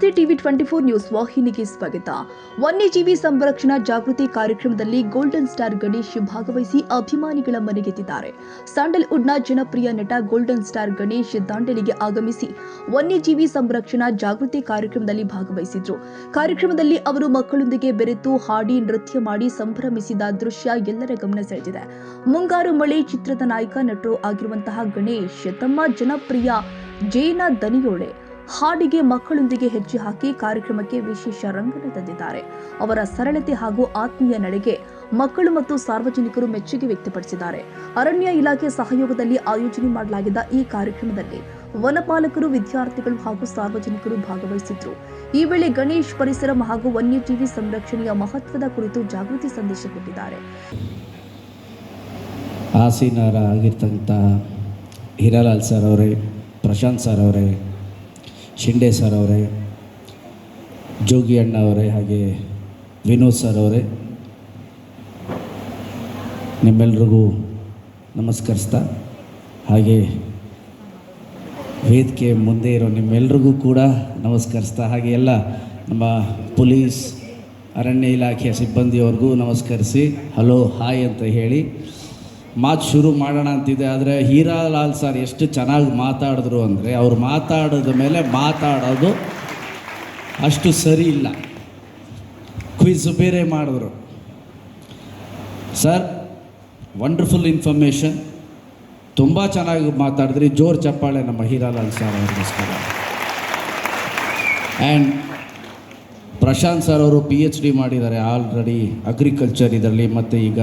ನಮಸ್ತೆ. TV 24 news ವಾಹಿನಿಗೆ ಸ್ವಾಗತ. ವನ್ಯಜೀವಿ ಸಂರಕ್ಷಣಾ ಜಾಗೃತಿ ಕಾರ್ಯಕ್ರಮದಲ್ಲಿ ಗೋಲ್ಡನ್ ಸ್ಟಾರ್ ಗಣೇಶ್ ಭಾಗವಹಿಸಿ ಅಭಿಮಾನಿಗಳ ಮನೆಗೆತ್ತಿದ್ದಾರೆ. ಸ್ಯಾಂಡಲ್ವುಡ್ನ ಜನಪ್ರಿಯ ನಟ ಗೋಲ್ಡನ್ ಸ್ಟಾರ್ ಗಣೇಶ್ ದಾಂಡೇಲಿಗೆ ಆಗಮಿಸಿ ವನ್ಯಜೀವಿ ಸಂರಕ್ಷಣಾ ಜಾಗೃತಿ ಕಾರ್ಯಕ್ರಮದಲ್ಲಿ ಭಾಗವಹಿಸಿದ್ರು. ಕಾರ್ಯಕ್ರಮದಲ್ಲಿ ಅವರು ಮಕ್ಕಳೊಂದಿಗೆ ಬೆರೆತು ಹಾಡಿ ನೃತ್ಯ ಮಾಡಿ ಸಂಭ್ರಮಿಸಿದ ದೃಶ್ಯ ಎಲ್ಲರ ಗಮನ ಸೆಳೆದಿದೆ. ಮುಂಗಾರು ಮಳೆ ಚಿತ್ರದ ನಾಯಕ ನಟರು ಆಗಿರುವಂತಹ ಗಣೇಶ್ ತಮ್ಮ ಜನಪ್ರಿಯ ಜೇನ ದನಿಯೋಡೆ ಹಾಡಿಗೆ ಮಕ್ಕಳೊಂದಿಗೆ ಹೆಜ್ಜೆ ಹಾಕಿ ಕಾರ್ಯಕ್ರಮಕ್ಕೆ ವಿಶೇಷ ರಂಗನ ತಂದಿದ್ದಾರೆ. ಅವರ ಸರಳತೆ ಹಾಗೂ ಆತ್ಮೀಯ ನಡೆಗೆ ಮಕ್ಕಳು ಮತ್ತು ಸಾರ್ವಜನಿಕರು ಮೆಚ್ಚುಗೆ ವ್ಯಕ್ತಪಡಿಸಿದ್ದಾರೆ. ಅರಣ್ಯ ಇಲಾಖೆ ಸಹಯೋಗದಲ್ಲಿ ಆಯೋಜನೆ ಮಾಡಲಾಗಿದ್ದ ಈ ಕಾರ್ಯಕ್ರಮದಲ್ಲಿ ವನಪಾಲಕರು, ವಿದ್ಯಾರ್ಥಿಗಳು ಹಾಗೂ ಸಾರ್ವಜನಿಕರು ಭಾಗವಹಿಸಿದ್ರು. ಈ ವೇಳೆ ಗಣೇಶ್ ಪರಿಸರ ಹಾಗೂ ವನ್ಯಜೀವಿ ಸಂರಕ್ಷಣೆಯ ಮಹತ್ವದ ಕುರಿತು ಜಾಗೃತಿ ಸಂದೇಶ ಕೊಟ್ಟಿದ್ದಾರೆ. ಆಸೀನರ ಆಗಿರ್ತಕ್ಕಂಥ ಹೀರಾಲಾಲ್ ಸರ್ ಅವರೇ, ಪ್ರಶಾಂತ್ ಸರ್ ಅವರೇ, ಶಿಂಡೆ ಸರ್ ಅವರೇ, ಜೋಗಿ ಅಣ್ಣ ಅವರೇ, ಹಾಗೆ ವಿನೋದ್ ಸರ್ ಅವರೇ, ನಿಮ್ಮೆಲ್ರಿಗೂ ನಮಸ್ಕರಿಸ್ತಾ, ಹಾಗೆ ವೇದಿಕೆ ಮುಂದೆ ಇರೋ ನಿಮ್ಮೆಲ್ರಿಗೂ ಕೂಡ ನಮಸ್ಕರಿಸ್ತಾ, ಹಾಗೆ ಎಲ್ಲ ನಮ್ಮ ಪೊಲೀಸ್, ಅರಣ್ಯ ಇಲಾಖೆಯ ಸಿಬ್ಬಂದಿಯವ್ರಿಗೂ ನಮಸ್ಕರಿಸಿ ಹಲೋ ಹಾಯ್ ಅಂತ ಹೇಳಿ ಮಾತು ಶುರು ಮಾಡೋಣ ಅಂತಿದೆ. ಆದರೆ ಹೀರಾಲಾಲ್ ಸರ್ ಎಷ್ಟು ಚೆನ್ನಾಗಿ ಮಾತಾಡಿದ್ರು ಅಂದರೆ, ಅವ್ರು ಮಾತಾಡಿದ ಮೇಲೆ ಮಾತಾಡೋದು ಅಷ್ಟು ಸರಿ ಇಲ್ಲ. ಕ್ವಿಜ್ ಬೇರೆ ಮಾಡಿದ್ರು. ಸರ್, ವಂಡರ್ಫುಲ್ ಇನ್ಫಾರ್ಮೇಷನ್, ತುಂಬ ಚೆನ್ನಾಗಿ ಮಾತಾಡಿದ್ರಿ. ಜೋರು ಚಪ್ಪಾಳೆ ನಮ್ಮ ಹೀರಾಲಾಲ್ ಸರ್ ಅವ್ರಿಗೋಸ್ಕರ. ಆ್ಯಂಡ್ ಪ್ರಶಾಂತ್ ಸರ್ ಅವರು PhD ಮಾಡಿದ್ದಾರೆ ಆಲ್ರೆಡಿ ಅಗ್ರಿಕಲ್ಚರ್ ಇದರಲ್ಲಿ, ಮತ್ತು ಈಗ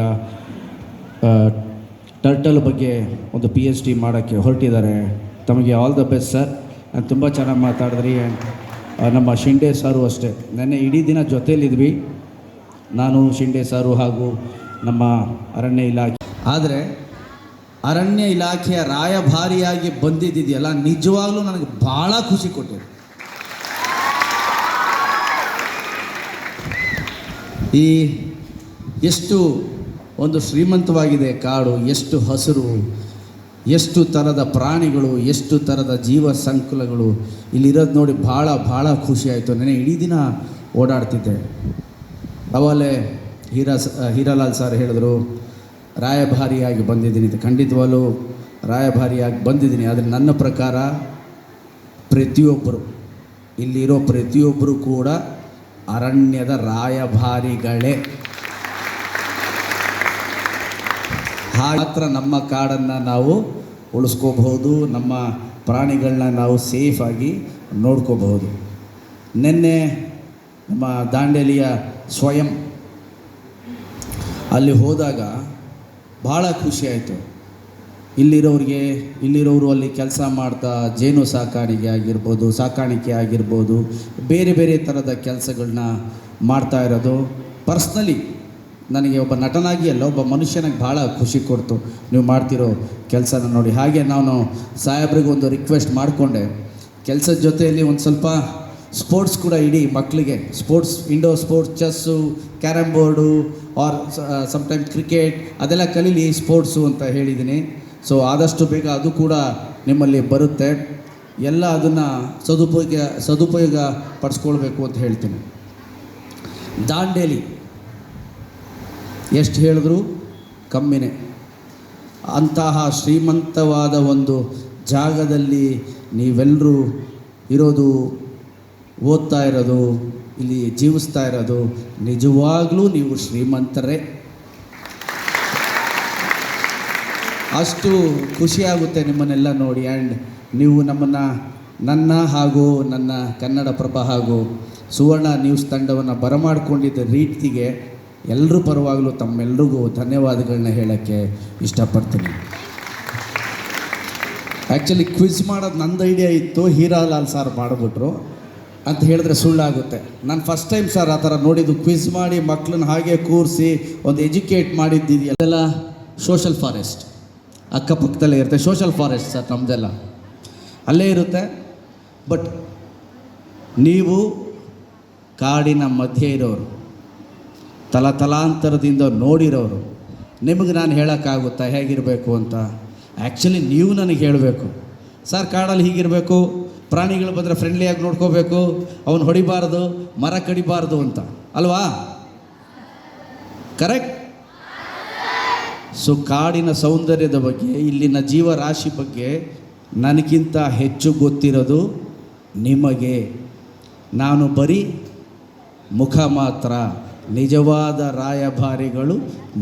ಟರ್ಟಲ್ ಬಗ್ಗೆ ಒಂದು PhD ಮಾಡೋಕ್ಕೆ ಹೊರಟಿದ್ದಾರೆ. ತಮಗೆ ಆಲ್ ದ ಬೆಸ್ಟ್ ಸರ್. ತುಂಬ ಚೆನ್ನಾಗಿ ಮಾತಾಡಿದ್ರಿ. ಆ್ಯಂಡ್ ನಮ್ಮ ಶಿಂಡೆ ಸಾರು ಅಷ್ಟೇ, ನೆನ್ನೆ ಇಡೀ ದಿನ ಜೊತೇಲಿದ್ವಿ ನಾನು, ಶಿಂಡೆ ಸಾರು ಹಾಗೂ ನಮ್ಮ ಅರಣ್ಯ ಇಲಾಖೆ. ಆದರೆ ಅರಣ್ಯ ಇಲಾಖೆಯ ರಾಯಭಾರಿಯಾಗಿ ಬಂದಿದ್ದಿದೆಯಲ್ಲ, ನಿಜವಾಗ್ಲೂ ನನಗೆ ಭಾಳ ಖುಷಿ ಕೊಟ್ಟಿದೆ. ಈ ಎಷ್ಟು ಒಂದು ಶ್ರೀಮಂತವಾಗಿದೆ ಕಾಡು, ಎಷ್ಟು ಹಸಿರು, ಎಷ್ಟು ಥರದ ಪ್ರಾಣಿಗಳು, ಎಷ್ಟು ಥರದ ಜೀವ ಸಂಕುಲಗಳು ಇಲ್ಲಿರೋದು ನೋಡಿ ಭಾಳ ಖುಷಿ ಆಯಿತು. ನೆನೆ ಇಡೀ ದಿನ ಓಡಾಡ್ತಿದ್ದೆ. ಅವಲೇ ಹೀರಾಲಾಲ್ ಸರ್ ಹೇಳಿದ್ರು ರಾಯಭಾರಿಯಾಗಿ ಬಂದಿದ್ದೀನಿ ಅಂತ. ಖಂಡಿತವಾಗಲೂ ರಾಯಭಾರಿಯಾಗಿ ಬಂದಿದ್ದೀನಿ. ಆದರೆ ನನ್ನ ಪ್ರಕಾರ ಪ್ರತಿಯೊಬ್ಬರು, ಇಲ್ಲಿರೋ ಪ್ರತಿಯೊಬ್ಬರು ಕೂಡ ಅರಣ್ಯದ ರಾಯಭಾರಿಗಳೇ. ಮಾತ್ರ ನಮ್ಮ ಕಾಡನ್ನು ನಾವು ಉಳಿಸ್ಕೋಬಹುದು, ನಮ್ಮ ಪ್ರಾಣಿಗಳನ್ನ ನಾವು ಸೇಫಾಗಿ ನೋಡ್ಕೋಬಹುದು. ನಿನ್ನೆ ನಮ್ಮ ದಾಂಡೇಲಿಯ ಸ್ವಯಂ ಅಲ್ಲಿ ಹೋದಾಗ ಭಾಳ ಖುಷಿಯಾಯಿತು. ಇಲ್ಲಿರೋರು ಅಲ್ಲಿ ಕೆಲಸ ಮಾಡ್ತಾ ಜೇನು ಸಾಕಾಣಿಕೆ ಆಗಿರ್ಬೋದು, ಬೇರೆ ಬೇರೆ ಥರದ ಕೆಲಸಗಳನ್ನ ಮಾಡ್ತಾ ಇರೋದು ಪರ್ಸ್ನಲಿ ನನಗೆ ಒಬ್ಬ ನಟನಾಗಿ ಅಲ್ಲ, ಒಬ್ಬ ಮನುಷ್ಯನಾಗಿ ಭಾಳ ಖುಷಿ ಕೊಡ್ತು ನೀವು ಮಾಡ್ತಿರೋ ಕೆಲಸನ ನೋಡಿ. ಹಾಗೆ ನಾನು ಸಾಹೇಬ್ರಿಗೆ ಒಂದು ರಿಕ್ವೆಸ್ಟ್ ಮಾಡಿಕೊಂಡೆ, ಕೆಲಸದ ಜೊತೆಯಲ್ಲಿ ಒಂದು ಸ್ವಲ್ಪ ಸ್ಪೋರ್ಟ್ಸ್ ಕೂಡ ಇಡೀ ಮಕ್ಕಳಿಗೆ. Sports, indoor sports, chess, carrom board or sometimes cricket, ಅದೆಲ್ಲ ಕಲೀಲಿ ಸ್ಪೋರ್ಟ್ಸು ಅಂತ ಹೇಳಿದ್ದೀನಿ. ಸೊ ಆದಷ್ಟು ಬೇಗ ಅದು ಕೂಡ ನಿಮ್ಮಲ್ಲಿ ಬರುತ್ತೆ. ಎಲ್ಲ ಅದನ್ನು ಸದುಪಯೋಗ ಪಡಿಸ್ಕೊಳ್ಬೇಕು ಅಂತ ಹೇಳ್ತೀನಿ. ದಾಂಡೇಲಿ ಎಷ್ಟು ಹೇಳಿದ್ರು ಕಮ್ಮಿನೇ. ಅಂತಹ ಶ್ರೀಮಂತವಾದ ಒಂದು ಜಾಗದಲ್ಲಿ ನೀವೆಲ್ಲರೂ ಇರೋದು, ಓದ್ತಾ ಇರೋದು, ಇಲ್ಲಿ ಜೀವಿಸ್ತಾ ಇರೋದು, ನಿಜವಾಗ್ಲೂ ನೀವು ಶ್ರೀಮಂತರೇ. ಅಷ್ಟು ಖುಷಿಯಾಗುತ್ತೆ ನಿಮ್ಮನ್ನೆಲ್ಲ ನೋಡಿ. ಆ್ಯಂಡ್ ನೀವು ನನ್ನ ಹಾಗೂ ನನ್ನ ಕನ್ನಡಪ್ರಭ ಹಾಗೂ ಸುವರ್ಣ ನ್ಯೂಸ್ ತಂಡವನ್ನು ಬರಮಾಡಿಕೊಂಡಿದ್ದ ರೀತಿಗೆ ಎಲ್ಲರೂ ಪರವಾಗಲೂ ತಮ್ಮೆಲ್ಲರಿಗೂ ಧನ್ಯವಾದಗಳನ್ನ ಹೇಳೋಕ್ಕೆ ಇಷ್ಟಪಡ್ತೀನಿ. ಆ್ಯಕ್ಚುಲಿ ಕ್ವಿಜ್ ಮಾಡೋದು ನಂದು ಐಡಿಯಾ ಇತ್ತು, ಹೀರಾಲಾಲ್ ಸರ್ ಮಾಡಿಬಿಟ್ರು ಅಂತ ಹೇಳಿದ್ರೆ ಸುಳ್ಳಾಗುತ್ತೆ. ನಾನು ಫಸ್ಟ್ ಟೈಮ್ ಸರ್ ಆ ಥರ ನೋಡಿದ್ದು. ಕ್ವಿಜ್ ಮಾಡಿ ಮಕ್ಕಳನ್ನ ಹಾಗೆ ಕೂರಿಸಿ ಒಂದು ಎಜುಕೇಟ್ ಮಾಡಿದ್ದಿದೆಯಲ್ಲ, ಅದೆಲ್ಲ ಸೋಷಲ್ ಫಾರೆಸ್ಟ್ ಅಕ್ಕಪಕ್ಕದಲ್ಲೇ ಇರುತ್ತೆ. ಸೋಷಲ್ ಫಾರೆಸ್ಟ್ ಸರ್ ನಮ್ಮದೆಲ್ಲ ಅಲ್ಲೇ ಇರುತ್ತೆ. ಬಟ್ ನೀವು ಕಾಡಿನ ಮಧ್ಯೆ ಇರೋರು, ತಲಾಂತರದಿಂದ ನೋಡಿರೋರು, ನಿಮಗೆ ನಾನು ಹೇಳೋಕ್ಕಾಗುತ್ತಾ ಹೇಗಿರಬೇಕು ಅಂತ? ಆ್ಯಕ್ಚುಲಿ ನೀವು ನನಗೆ ಹೇಳಬೇಕು, ಸರ್ ಕಾಡಲ್ಲಿ ಹೀಗಿರಬೇಕು, ಪ್ರಾಣಿಗಳು ಬಂದರೆ ಫ್ರೆಂಡ್ಲಿಯಾಗಿ ನೋಡ್ಕೋಬೇಕು, ಅವನು ಹೊಡಿಬಾರ್ದು, ಮರ ಕಡಿಬಾರ್ದು ಅಂತ ಅಲ್ವಾ? ಕರೆಕ್ಟ್? ಸೊ ಕಾಡಿನ ಸೌಂದರ್ಯದ ಬಗ್ಗೆ, ಇಲ್ಲಿನ ಜೀವರಾಶಿ ಬಗ್ಗೆ ನನಗಿಂತ ಹೆಚ್ಚು ಗೊತ್ತಿರೋದು ನಿಮಗೆ. ನಾನು ಬರೀ ಮುಖ ಮಾತ್ರ, ನಿಜವಾದ ರಾಯಭಾರಿಗಳು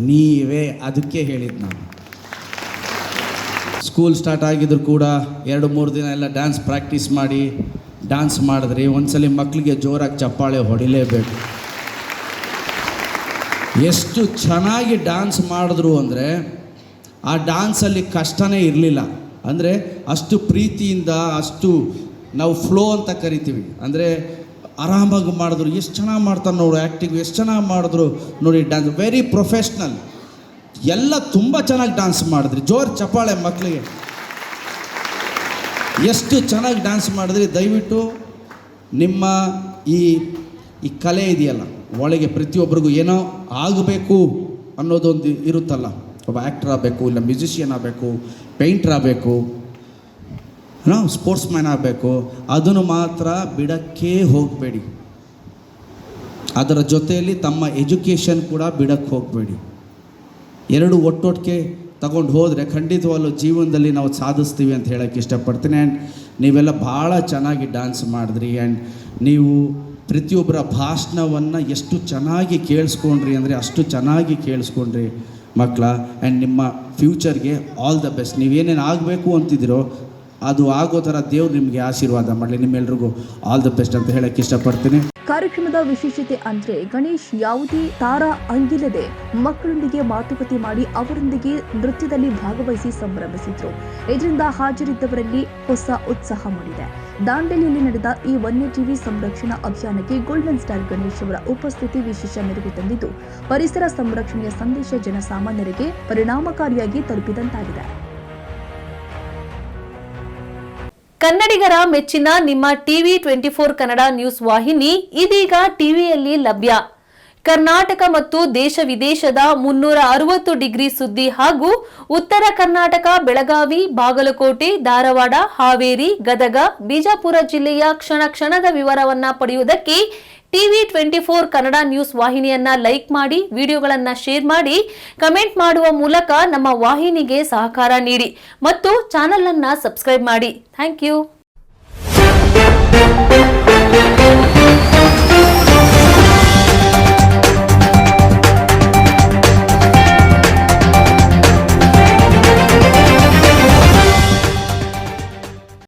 ನೀವೇ. ಅದಕ್ಕೆ ಹೇಳಿದ್ದು ನಾನು. ಸ್ಕೂಲ್ ಸ್ಟಾರ್ಟ್ ಆಗಿದ್ರು ಕೂಡ 2-3 ದಿನ ಎಲ್ಲ ಡ್ಯಾನ್ಸ್ ಪ್ರಾಕ್ಟೀಸ್ ಮಾಡಿ ಡ್ಯಾನ್ಸ್ ಮಾಡಿದ್ರಿ. ಒಂದ್ಸಲಿ ಮಕ್ಕಳಿಗೆ ಜೋರಾಗಿ ಚಪ್ಪಾಳೆ ಹೊಡಿಲೇಬೇಕು. ಎಷ್ಟು ಚೆನ್ನಾಗಿ ಡ್ಯಾನ್ಸ್ ಮಾಡಿದ್ರು ಅಂದರೆ ಆ ಡ್ಯಾನ್ಸಲ್ಲಿ ಕಷ್ಟನೇ ಇರಲಿಲ್ಲ. ಅಂದರೆ ಅಷ್ಟು ಪ್ರೀತಿಯಿಂದ, ಅಷ್ಟು ನಾವು ಫ್ಲೋ ಅಂತ ಕರಿತೀವಿ, ಅಂದರೆ ಆರಾಮಾಗಿ ಮಾಡಿದ್ರು. ಎಷ್ಟು ಚೆನ್ನಾಗಿ ಮಾಡ್ತಾರೆ ನೋಡು ಆ್ಯಕ್ಟಿಂಗ್, ಎಷ್ಟು ಚೆನ್ನಾಗಿ ಮಾಡಿದ್ರು ನೋಡಿ ಡ್ಯಾನ್ಸ್, ವೆರಿ ಪ್ರೊಫೆಷ್ನಲ್. ಎಲ್ಲ ತುಂಬ ಚೆನ್ನಾಗಿ ಡ್ಯಾನ್ಸ್ ಮಾಡಿದ್ರಿ. ಜೋರು ಚಪ್ಪಾಳೆ ಮಕ್ಕಳಿಗೆ. ಎಷ್ಟು ಚೆನ್ನಾಗಿ ಡ್ಯಾನ್ಸ್ ಮಾಡಿದ್ರಿ. ದಯವಿಟ್ಟು ನಿಮ್ಮ ಈ ಕಲೆ ಇದೆಯಲ್ಲ, ಒಳಗೆ ಪ್ರತಿಯೊಬ್ಬರಿಗೂ ಏನೋ ಆಗಬೇಕು ಅನ್ನೋದೊಂದು ಇರುತ್ತಲ್ಲ. ಒಬ್ಬ ಆ್ಯಕ್ಟರ್ ಆಗಬೇಕು, ಇಲ್ಲ ಮ್ಯೂಸಿಷಿಯನ್ ಆಗಬೇಕು, ಪೇಂಟ್ರ್ ಆಗಬೇಕು, ಸ್ಪೋರ್ಟ್ಸ್ ಮ್ಯಾನ್ ಆಗಬೇಕು. ಅದನ್ನು ಮಾತ್ರ ಬಿಡೋಕ್ಕೆ ಹೋಗಬೇಡಿ. ಅದರ ಜೊತೆಯಲ್ಲಿ ತಮ್ಮ ಎಜುಕೇಷನ್ ಕೂಡ ಬಿಡೋಕ್ಕೆ ಹೋಗಬೇಡಿ. ಎರಡು ಒಟ್ಟೊಟ್ಟಿಗೆ ತಗೊಂಡು ಹೋದರೆ ಖಂಡಿತವಾಗ್ಲೂ ಜೀವನದಲ್ಲಿ ನಾವು ಸಾಧಿಸ್ತೀವಿ ಅಂತ ಹೇಳೋಕ್ಕೆ ಇಷ್ಟಪಡ್ತೀನಿ. ಆ್ಯಂಡ್ ನೀವೆಲ್ಲ ಭಾಳ ಚೆನ್ನಾಗಿ ಡ್ಯಾನ್ಸ್ ಮಾಡಿದ್ರಿ. ಆ್ಯಂಡ್ ನೀವು ಪ್ರತಿಯೊಬ್ಬರ ಭಾಷಣವನ್ನು ಎಷ್ಟು ಚೆನ್ನಾಗಿ ಕೇಳಿಸ್ಕೊಂಡ್ರಿ ಅಂದರೆ ಅಷ್ಟು ಚೆನ್ನಾಗಿ ಕೇಳಿಸ್ಕೊಂಡ್ರಿ ಮಕ್ಕಳ. ಆ್ಯಂಡ್ ನಿಮ್ಮ ಫ್ಯೂಚರ್ಗೆ ಆಲ್ ದ ಬೆಸ್ಟ್. ನೀವೇನೇನು ಆಗಬೇಕು ಅಂತಿದ್ದೀರೋ ಅದು ಆಗೋ ಥರ ದೇವ್ರು ನಿಮಗೆ ಆಶೀರ್ವಾದ ಮಾಡಲಿ. ನಿಮ್ಮೆಲ್ರಿಗೂ ಆಲ್ ದ ಬೆಸ್ಟ್ ಅಂತ ಹೇಳಕ್ಕೆ ಇಷ್ಟಪಡ್ತೀನಿ. ಕಾರ್ಯಕ್ರಮದ ವಿಶೇಷತೆ ಅಂದ್ರೆ ಗಣೇಶ್ ಯಾವುದೇ ತಾರಾ ಅಂಗಿಲ್ಲದೆ ಮಕ್ಕಳೊಂದಿಗೆ ಮಾತುಕತೆ ಮಾಡಿ ಅವರೊಂದಿಗೆ ನೃತ್ಯದಲ್ಲಿ ಭಾಗವಹಿಸಿ ಸಂಭ್ರಮಿಸಿದ್ರು. ಇದರಿಂದ ಹಾಜರಿದ್ದವರಲ್ಲಿ ಹೊಸ ಉತ್ಸಾಹ ಮೂಡಿದೆ. ದಾಂಡೇಲಿಯಲ್ಲಿ ನಡೆದ ಈ ವನ್ಯಜೀವಿ ಸಂರಕ್ಷಣಾ ಅಭಿಯಾನಕ್ಕೆ ಗೋಲ್ಡನ್ ಸ್ಟಾರ್ ಗಣೇಶ್ ಅವರ ಉಪಸ್ಥಿತಿ ವಿಶೇಷ ಮೆರುಗು ತಂದಿದ್ದು, ಪರಿಸರ ಸಂರಕ್ಷಣೆಯ ಸಂದೇಶ ಜನಸಾಮಾನ್ಯರಿಗೆ ಪರಿಣಾಮಕಾರಿಯಾಗಿ ತಲುಪಿದಂತಾಗಿದೆ. ಕನ್ನಡಿಗರ ಮೆಚ್ಚಿನ ನಿಮ್ಮ ಟಿವಿ 24 ಕನ್ನಡ ನ್ಯೂಸ್ ವಾಹಿನಿ ಇದೀಗ ಟಿವಿಯಲ್ಲಿ ಲಭ್ಯ. ಕರ್ನಾಟಕ ಮತ್ತು ದೇಶ ವಿದೇಶದ 360 ಡಿಗ್ರಿ ಸುದ್ದಿ ಹಾಗೂ ಉತ್ತರ ಕರ್ನಾಟಕ, ಬೆಳಗಾವಿ, ಬಾಗಲಕೋಟೆ, ಧಾರವಾಡ, ಹಾವೇರಿ, ಗದಗ, ಬಿಜಾಪುರ ಜಿಲ್ಲೆಯ ಕ್ಷಣ ಕ್ಷಣದ ವಿವರವನ್ನ ಪಡೆಯುವುದಕ್ಕೆ ಟಿವಿ 24 ಕನ್ನಡ ನ್ಯೂಸ್ ವಾಹಿನಿಯನ್ನ ಲೈಕ್ ಮಾಡಿ, ವಿಡಿಯೋಗಳನ್ನ ಶೇರ್ ಮಾಡಿ, ಕಮೆಂಟ್ ಮಾಡುವ ಮೂಲಕ ನಮ್ಮ ವಾಹಿನಿಗೆ ಸಹಕಾರ ನೀಡಿ ಮತ್ತು ಚಾನೆಲ್ ಅನ್ನ ಸಬ್ಸ್ಕ್ರೈಬ್ ಮಾಡಿ. Thank you.